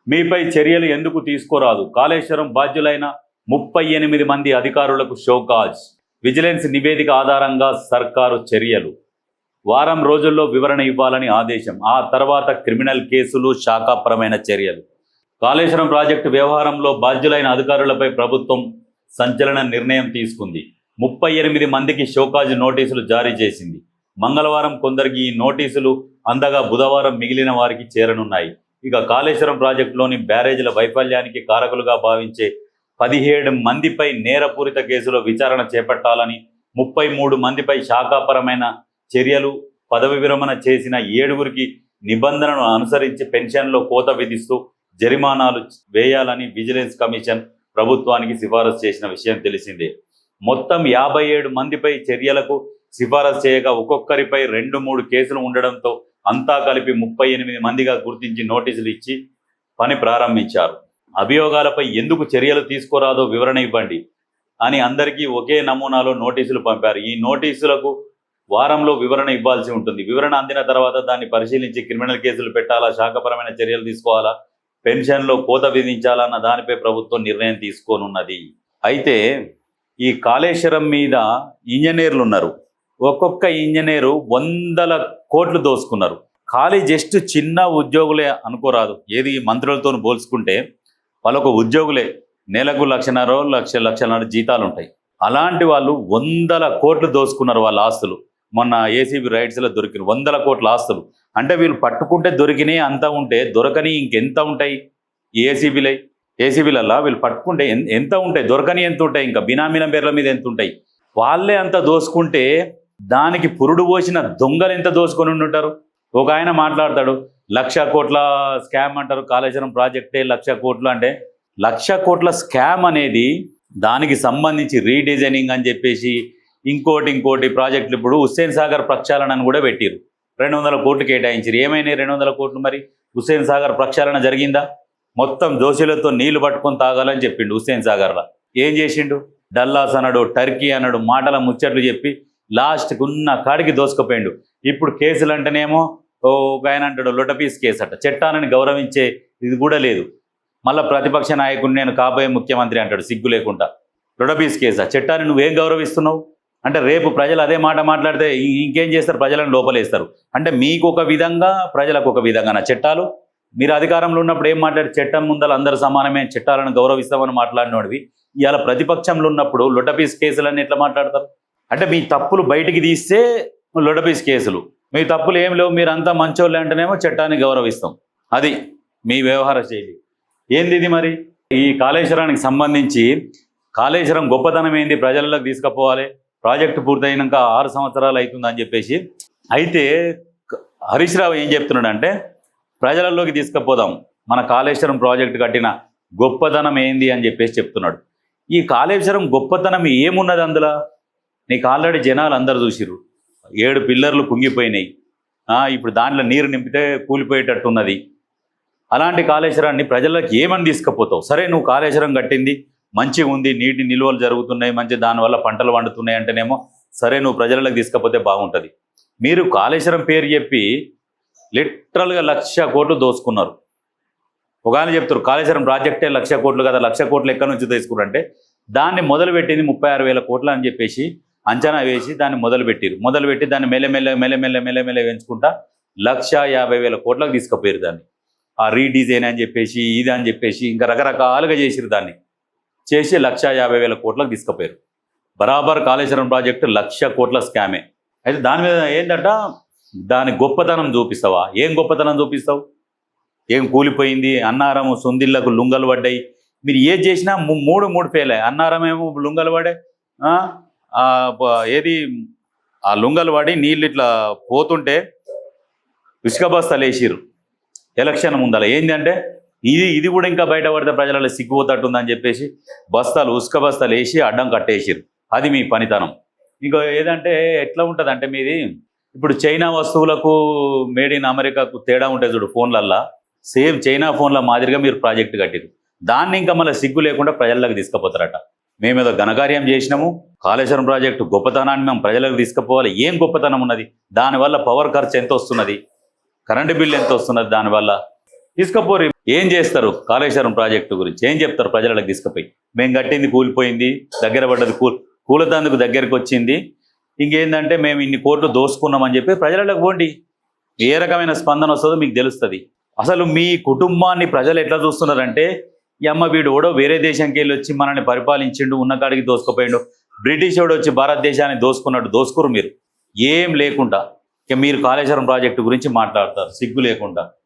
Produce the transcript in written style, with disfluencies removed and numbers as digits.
మీపై చర్యలు ఎందుకు తీసుకోరాదు? కాళేశ్వరం బాధ్యులైన 38 మంది అధికారులకు షోకాజ్. విజిలెన్స్ నివేదిక ఆధారంగా సర్కారు చర్యలు. వారం రోజుల్లో వివరణ ఇవ్వాలని ఆదేశం. ఆ తర్వాత క్రిమినల్ కేసులు, శాఖాపరమైన చర్యలు. కాళేశ్వరం ప్రాజెక్టు వ్యవహారంలో బాధ్యులైన అధికారులపై ప్రభుత్వం సంచలన నిర్ణయం తీసుకుంది. 38 మందికి షోకాజ్ నోటీసులు జారీ చేసింది. మంగళవారం కొందరికి ఈ నోటీసులు అందగా బుధవారం మిగిలిన వారికి చేరనున్నాయి. ఇక కాళేశ్వరం ప్రాజెక్టులోని బ్యారేజీల వైఫల్యానికి కారకులుగా భావించే 17 మందిపై నేరపూరిత కేసులో విచారణ చేపట్టాలని, 33 మందిపై శాఖాపరమైన చర్యలు, పదవి విరమణ చేసిన 7గురికి నిబంధనలను అనుసరించి పెన్షన్లో కోత విధిస్తూ జరిమానాలు వేయాలని విజిలెన్స్ కమిషన్ ప్రభుత్వానికి సిఫారసు చేసిన విషయం తెలిసిందే. మొత్తం 57 మందిపై చర్యలకు సిఫారసు చేయగా ఒక్కొక్కరిపై 2-3 కేసులు ఉండడంతో అంతా కలిపి 38 మందిగా గుర్తించి నోటీసులు ఇచ్చి పని ప్రారంభించారు. అభియోగాలపై ఎందుకు చర్యలు తీసుకోరాదో వివరణ ఇవ్వండి అని అందరికీ ఒకే నమూనాలో నోటీసులు పంపారు. ఈ నోటీసులకు వారంలో వివరణ ఇవ్వాల్సి ఉంటుంది. వివరణ అందిన తర్వాత దాన్ని పరిశీలించి క్రిమినల్ కేసులు పెట్టాలా, శాఖపరమైన చర్యలు తీసుకోవాలా, పెన్షన్లో కోత విధించాలన్న దానిపై ప్రభుత్వం నిర్ణయం తీసుకోనున్నది. అయితే ఈ కాళేశ్వరం మీద ఇంజనీర్లు ఉన్నారు. ఒక్కొక్క ఇంజనీరు 100 కోట్లు దోసుకున్నారు. ఖాళీ జస్ట్ చిన్న ఉద్యోగులే అనుకోరాదు. ఏది మంత్రులతో పోల్చుకుంటే వాళ్ళొక ఉద్యోగులే. నెలకు 1,50,000 1,50,000 జీతాలు ఉంటాయి. అలాంటి వాళ్ళు 100 కోట్లు దోసుకున్నారు వాళ్ళ ఆస్తులు. మొన్న ఏసీబీ రైట్స్లో దొరికిన 100 కోట్ల ఆస్తులు. అంటే వీళ్ళు పట్టుకుంటే దొరికినాయి అంత ఉంటే, దొరకని ఇంకెంత ఉంటాయి? ఏసీబీలల్లా వీళ్ళు పట్టుకుంటే ఎంత ఉంటాయి? దొరకని ఎంత ఉంటాయి? ఇంకా బినామీల పేర్ల మీద ఎంత ఉంటాయి? వాళ్ళే అంత దోసుకుంటే దానికి పురుడు పోసిన దొంగలు ఎంత దోసుకొని ఉంటారు? ఒక ఆయన మాట్లాడతాడు, 1,00,000 కోట్ల స్కామ్ అంటారు. కాళేశ్వరం ప్రాజెక్టే 1,00,000 కోట్లు అంటే 1,00,000 కోట్ల స్కామ్ అనేది దానికి సంబంధించి రీడిజైనింగ్ అని చెప్పేసి ఇంకోటి ప్రాజెక్టులు ఇప్పుడు హుస్సేన్ సాగర్ ప్రక్షాళన కూడా పెట్టిరు. 200 కోట్లు కేటాయించారు. ఏమైనాయి 200 కోట్లు? మరి హుస్సేన్ సాగర్ ప్రక్షాళన జరిగిందా? మొత్తం దోషులతో నీళ్లు పట్టుకొని తాగాలని చెప్పిండు హుస్సేన్ సాగర్లో. ఏం చేసిండు? డల్లాస్ అన్నాడు, టర్కీ అన్నాడు, మాటల ముచ్చట్లు చెప్పి లాస్ట్కి ఉన్న కాడికి దోసుకుపోయిండు. ఇప్పుడు కేసులు అంటేనేమో ఒక ఆయన అంటాడు లొటపీస్ కేసు అట. చట్టాలను గౌరవించే ఇది కూడా లేదు. మళ్ళీ ప్రతిపక్ష నాయకుడు నేను కాబోయే ముఖ్యమంత్రి అంటాడు సిగ్గు లేకుండా. లొటపీస్ కేసా? చట్టాన్ని నువ్వేం గౌరవిస్తున్నావు? అంటే రేపు ప్రజలు అదే మాట మాట్లాడితే ఇంకేం చేస్తారు? ప్రజలను లోపలేస్తారు. అంటే మీకు ఒక విధంగా, ప్రజలకు ఒక విధంగా చట్టాలు. మీరు అధికారంలో ఉన్నప్పుడు ఏం మాట్లాడి, చట్టం ముందర అందరూ సమానమే, చట్టాలను గౌరవిస్తామని మాట్లాడినోడివి ఇవాళ ప్రతిపక్షంలో ఉన్నప్పుడు లొటపీస్ కేసులన్నీ ఎట్లా మాట్లాడతారు? అంటే మీ తప్పులు బయటికి తీస్తే లొటపీస్ కేసులు, మీ తప్పులు ఏం లేవు, మీరంతా మంచోళ్ళు అంటేనేమో చట్టాన్ని గౌరవిస్తాం. అది మీ వ్యవహార శైలి. ఏంది ఇది మరి? ఈ కాళేశ్వరానికి సంబంధించి కాళేశ్వరం గొప్పతనం ఏంది, ప్రజలకు తీసుకుపోవాలి, ప్రాజెక్టు పూర్తయినాక 6 సంవత్సరాలు అవుతుందని చెప్పేసి. అయితే హరీష్ రావు ఏం చెప్తున్నాడంటే, ప్రజలలోకి తీసుకుపోదాం, మన కాళేశ్వరం ప్రాజెక్టు కట్టిన గొప్పతనం ఏంది అని చెప్పేసి చెప్తున్నాడు. ఈ కాళేశ్వరం గొప్పతనం ఏమున్నది అందులో? నీకు ఆల్రెడీ జనాలు అందరు చూసిర్రు. 7 పిల్లర్లు కుంగిపోయినాయి. ఇప్పుడు దాంట్లో నీరు నింపితే కూలిపోయేటట్టున్నది. అలాంటి కాళేశ్వరాన్ని ప్రజలకు ఏమని తీసుకుపోతావు? సరే, నువ్వు కాళేశ్వరం కట్టింది మంచిగా ఉంది, నీటి నిల్వలు జరుగుతున్నాయి, మంచి దానివల్ల పంటలు వండుతున్నాయి అంటేనేమో సరే, నువ్వు ప్రజలకు తీసుకుపోతే బాగుంటుంది. మీరు కాళేశ్వరం పేరు చెప్పి లిటరల్గా 1,00,000 కోట్లు దోసుకున్నారు. ఒక ఆయన చెప్తారు కాళేశ్వరం ప్రాజెక్టే 1,00,000 కోట్లు కదా, 1,00,000 కోట్లు ఎక్కడి నుంచి తీసుకురంటే దాన్ని మొదలుపెట్టింది 36,000 కోట్లు అని చెప్పేసి అంచనా వేసి దాన్ని మొదలుపెట్టి దాన్ని మెల్లమెల్ల పెంచుకుంటా 1,50,000 కోట్లకు తీసుకుపోయారు. దాన్ని ఆ రీడిజైన్ అని చెప్పేసి, ఇది అని చెప్పేసి ఇంకా రకరకాలుగా చేసిరు. దాన్ని చేసి 1,50,000 కోట్లకు తీసుకుపోయారు. బరాబర్ కాళేశ్వరం ప్రాజెక్టు 1,00,000 కోట్ల స్కామే. అయితే దాని మీద ఏంటంట, దాని గొప్పతనం చూపిస్తావా? ఏం గొప్పతనం చూపిస్తావు? ఏం కూలిపోయింది? అన్నారము సుందిళ్లకు లుంగలు పడ్డాయి. మీరు ఏది చేసినా మూడు ఫెయిల్ అయ్యాయి. అన్నారమేమో లుంగలు పడే, ఏది ఆ లుంగలు పడి నీళ్ళు ఇట్లా పోతుంటే ఇసుక బస్తాలు వేసిర్రు ఎలక్షన్ ముందల. ఏంటంటే ఇది కూడా ఇంకా బయటపడితే ప్రజలలో సిగ్గుపోతట్టుందని చెప్పేసి ఇసుక బస్తాలు వేసి అడ్డం కట్టేసిర్రు. అది మీ పనితనం. ఇంకా ఏదంటే ఎట్లా ఉంటుంది అంటే, మీది ఇప్పుడు చైనా వస్తువులకు మేడ్ ఇన్ అమెరికాకు తేడా ఉంటుంది చూడు ఫోన్లల్లా, సేమ్ చైనా ఫోన్ల మాదిరిగా మీరు ప్రాజెక్టు కట్టిరు. దాన్ని ఇంకా మళ్ళీ సిగ్గు లేకుండా ప్రజలకు తీసుకుపోతారట. మేమేదో ఘనకార్యం చేసినాము, కాళేశ్వరం ప్రాజెక్టు గొప్పతనాన్ని మేము ప్రజలకు తీసుకుపోవాలి. ఏం గొప్పతనం ఉన్నది? దానివల్ల పవర్ ఖర్చు ఎంత వస్తున్నది, కరెంటు బిల్లు ఎంత వస్తున్నది, దానివల్ల తీసుకుపోరు. ఏం చేస్తారు కాళేశ్వరం ప్రాజెక్టు గురించి ఏం చెప్తారు ప్రజలకు తీసుకుపోయి? మేము కట్టింది కూలిపోయింది, దగ్గర పడ్డది కూలతందుకు దగ్గరికి వచ్చింది, ఇంకేందంటే మేము ఇన్ని కోట్లు దోసుకున్నామని చెప్పి ప్రజలకు పోండి. ఏ రకమైన స్పందన వస్తుందో మీకు తెలుస్తుంది. అసలు మీ కుటుంబాన్ని ప్రజలు ఎట్లా చూస్తున్నారంటే, ఈ అమ్మ వీడు ఓడో వేరే దేశంకి వెళ్ళి వచ్చి మనల్ని పరిపాలించిండు, ఉన్న కాడికి దోసుకుపోయిండు, బ్రిటిష్ వాడు వచ్చి భారతదేశాన్ని దోసుకున్నట్టు దోసుకురు మీరు. ఏం లేకుండా ఇక మీరు కాళేశ్వరం ప్రాజెక్టు గురించి మాట్లాడతారు సిగ్గు లేకుండా.